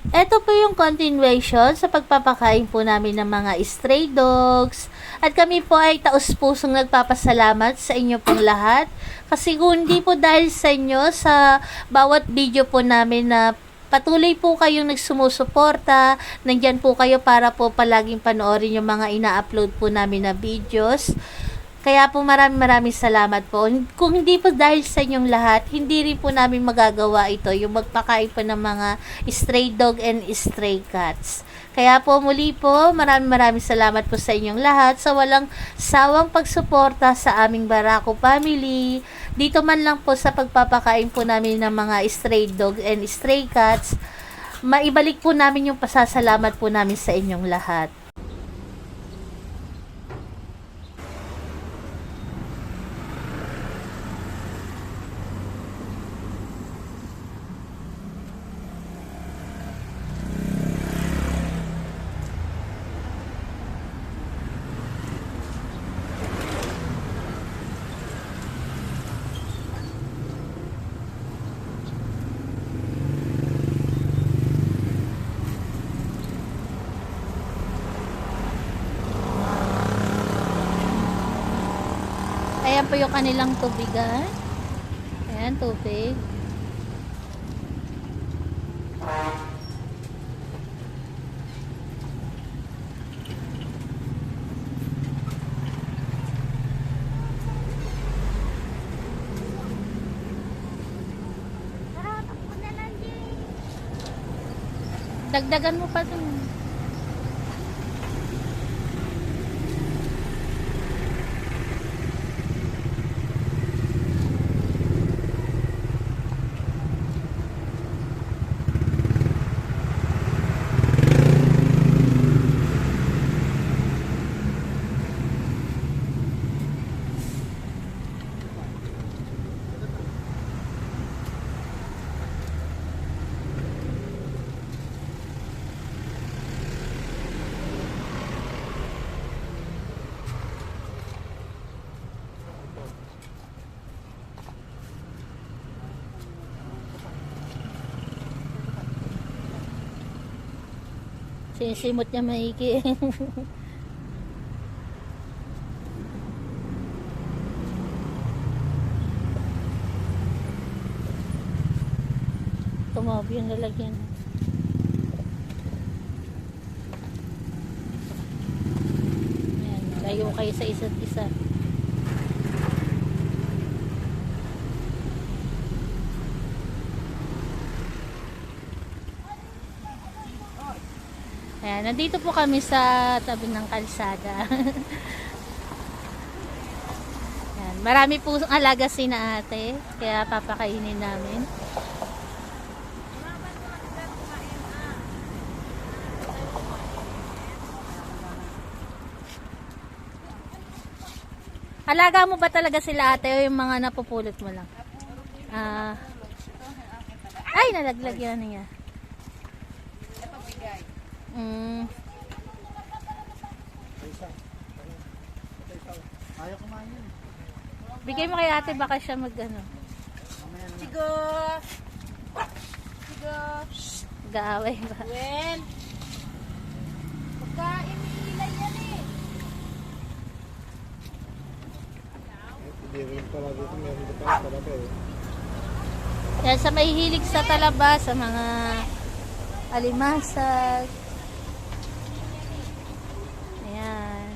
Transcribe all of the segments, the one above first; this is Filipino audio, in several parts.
Ito po yung continuation sa pagpapakain po namin ng mga stray dogs. At kami po ay taus-pusong nagpapasalamat sa inyo pong lahat. Kasi kung hindi po dahil sa inyo, sa bawat video po namin na patuloy po kayong nagsumusuporta, nandyan po kayo para po palaging panoorin yung mga ina-upload po namin na videos. Kaya po maraming salamat po. Kung hindi po dahil sa inyong lahat, hindi rin po namin magagawa ito, yung magpakain po ng mga stray dog and stray cats. Kaya po muli po, maraming salamat po sa inyong lahat sa walang sawang pagsuporta sa aming Barako family. Dito man lang po sa pagpapakain po namin ng mga stray dog and stray cats, maibalik po namin yung pasasalamat po namin sa inyong lahat. Ayan po yung kanilang tubigan. Ayan, tubig. Dagdagan mo pa dun. Sinisimot niya maigi. Tumabi yung lalagyan. Ayan, layo kayo sa isa't isa. Ayan, nandito po kami sa tabi ng kalsada. Ayan, marami po alaga si na ate, kaya papakainin namin. Alaga mo ba talaga sila ate o yung mga napupulot mo lang? Ay, nalaglag yan niya. Ayaw kumain. Bigay mo kay ate, baka siya mag-ano. Sigo! Sigo! Gaaway ba? Wen! Pagkain nilay yan eh. Hindi rin pala dito. Meron dito pala talaga eh. Yan, sa may hilig sa talaba, sa mga alimasag. Ayan.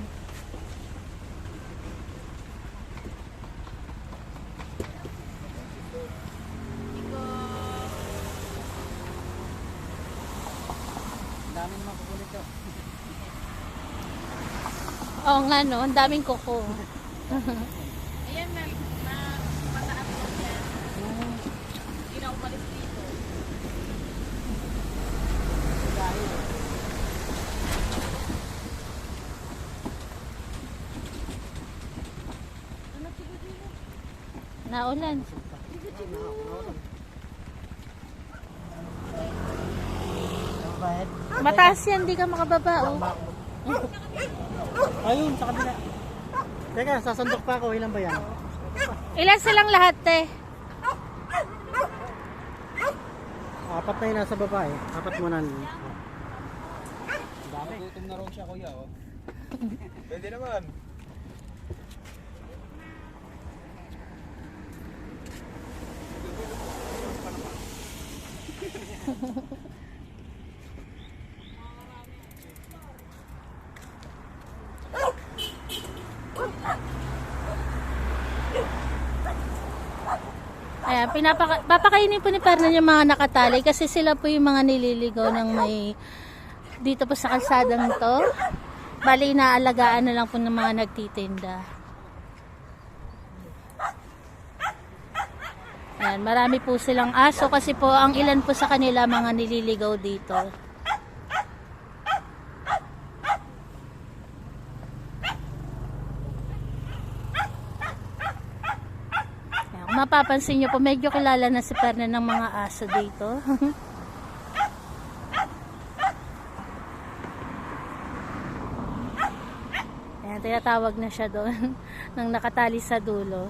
Ang dami naman kukulit to. Oo nga no, ang daming kuko. Ayan ma'am, mataas lang yan. Hindi na umalis dito. Dahil. Naulan. Mataas yan, di ka makababa oh. Ayun, sa kabila. Teka, sasandok pa ako. Ilan ba yan? Ilan silang lahat eh? Apat na yun nasa baba eh. Apat muna. Gutom na raw siya, kuya. Oh. Pwede naman. Ayan, papakainin po ni Pernan yung mga nakatali kasi sila po yung mga nililigaw ng may dito po sa kalsadang to. Bali, inaalagaan na lang po ng mga nagtitinda. Ayan, marami po silang aso kasi po ang ilan po sa kanila mga nililigaw dito. Ayan, kung mapapansin nyo po, medyo kilala na si Pernan ng mga aso dito. Ayan, tinatawag na siya doon nang nakatali sa dulo.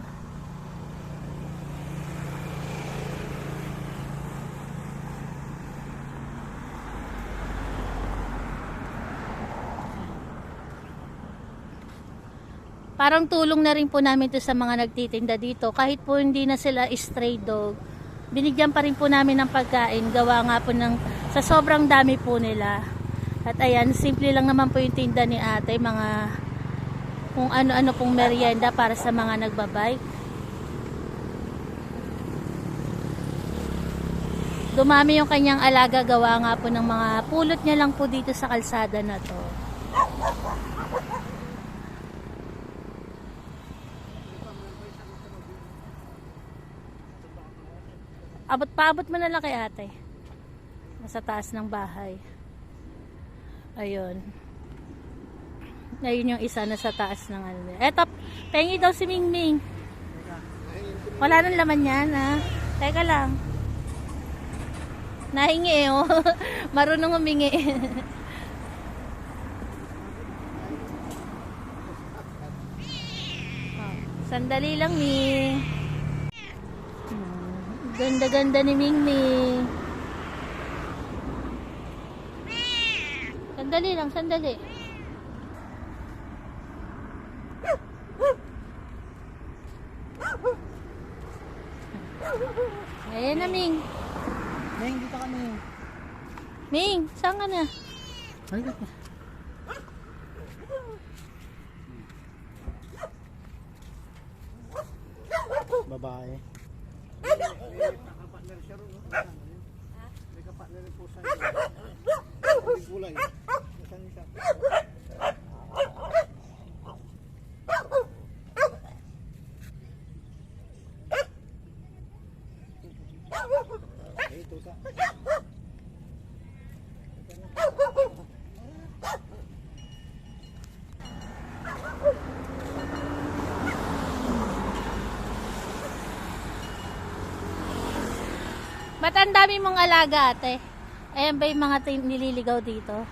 Parang tulong na rin po namin to sa mga nagtitinda dito. Kahit po hindi na sila stray dog, binigyan pa rin po namin ng pagkain. Gawa nga po ng, sa sobrang dami po nila. At ayan, simple lang naman po yung tinda ni ate. Mga kung ano-ano pong merienda para sa mga nagbabike. Dumami yung kanyang alaga, gawa nga po ng mga pulot niya lang po dito sa kalsada na to. Paabot mo na lang kay ate. Nasa taas ng bahay. Ayun. Ayun yung isa na sa taas ng ano. Eto, pengi daw si Mingming. Wala nang laman yan, ha? Teka lang. Nahingi, oh. Marunong humingi. Oh, sandali lang, Ming. Ganda-ganda ni Mingming. Sandali lang, sandali. Ayan na, Ming. Ming, dito kami. Ming, saan ka na? Halika pa. Babae. Nakapartner siya ron. May kapartner rin po sa iyo. May kulay. Nasaan niya siya? Ito ka. Ba't ang dami mong alaga, ate? Ayan ba yung mga nililigaw dito?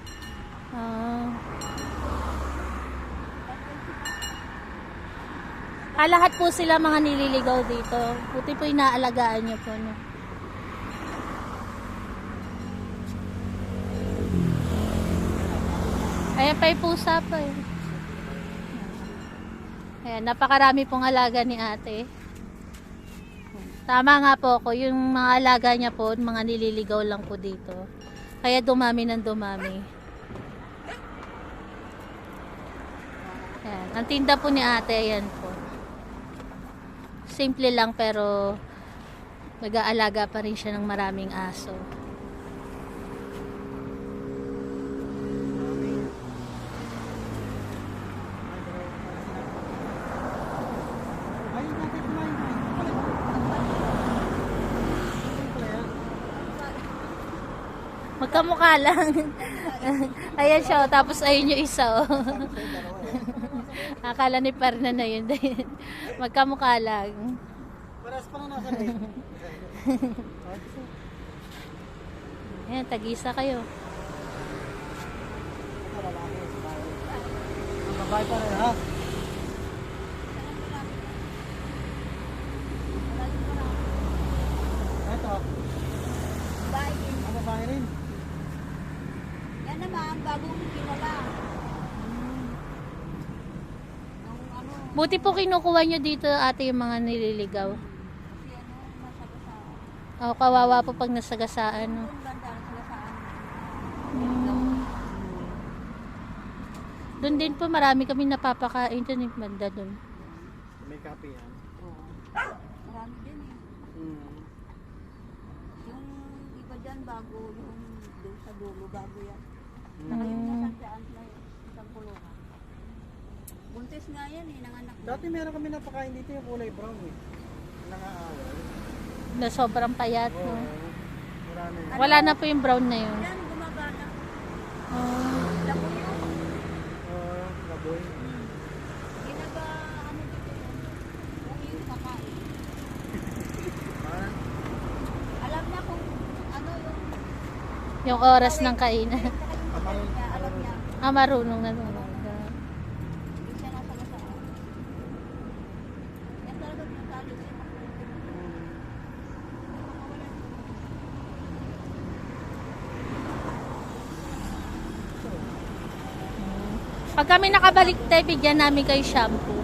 Lahat po sila mga nililigaw dito. Puti po inaalagaan niyo po, no? Ayan pa yung pusa pa eh. Ayan, napakarami pong alaga ni ate. Tama nga po ako, yung mga alaga niya po, mga nililigaw lang po dito. Kaya dumami ng dumami. Ayan, ang tinda po ni ate, ayan po. Simple lang pero nag-aalaga pa rin siya ng maraming aso. Magkamukha lang. Ayan siya, tapos ayun yung isa. Oh. Akala ni Pernan na yun. Magkamukha lang. Paras pa na nasa rin. Ayan, tag-isa kayo. Ang babae pa rin, ha? Ito. Bye. Buti po kinukuha nyo dito ate yung mga nililigaw. Kasi ano, masagasaan. O, kawawa po pag nasagasaan. No? Yung banda, nasagasaan. Doon din po marami kami napapakain doon yung banda doon. May kape yan. Oo. Marami din eh. Yung iba dyan bago, yung doon sa dulo, bago yan. Saka yung nasandyaan na isang kulungan. Buntis nga yan eh, nanganak na. Dati meron kami napakain dito yung kulay brown eh. Nakaawal. Na sobrang payat. Oo. No? Marami. Wala na po yung brown na yun. Yan, gumagana. Oh. Labo yun. Oo, kaboy. Ginaga, ano dito yun? Kung yung kakain. Ah, Alam niya kung ano yung... Yung oras ng kainan. Saka yung niya, alam niya. Marunong na tumaga. Hindi siya nasagasaan. Yan talaga pinatalo siya. Pag kami nakabalik tayo, bigyan namin kayo shampoo.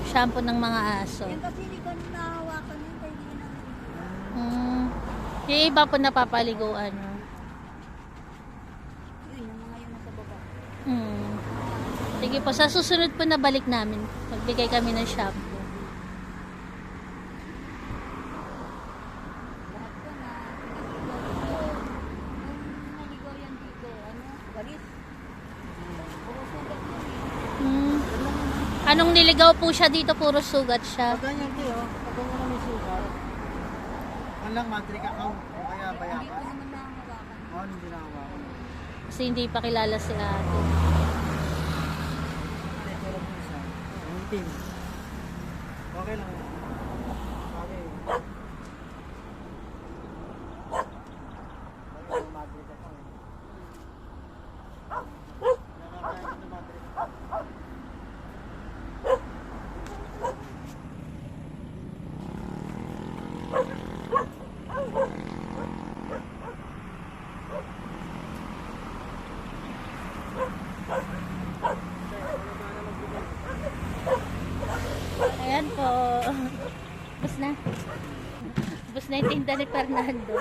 Shampoo ng mga aso. Yan kasi hindi ko nahawakan yun, kaya hindi na Yung iba po napapaliguan. No? yun, yung mga yun nasa baba. Sige po, sa susunod po na balik namin, magbigay kami ng shampoo. Lahat ko na naligaw. Nung naligaw yan dito, ano, galis. Puro sugat yun eh. Anong niligaw po siya dito? Puro sugat siya. pag ganyan kayo, pag ganyan na may sugar, man lang matrikakaw o kaya Hindi ko bayakas. naman nahawakan. Oo, hindi nakawakan. Kasi hindi pa kilala si ate. Hindi, pero po isa. Ang team. Okay lang. Okay. Bakit matrikakaw eh? Nakakain na matrikakaw. Ayan po. Bus na. Bus na yung tinda ni Fernando.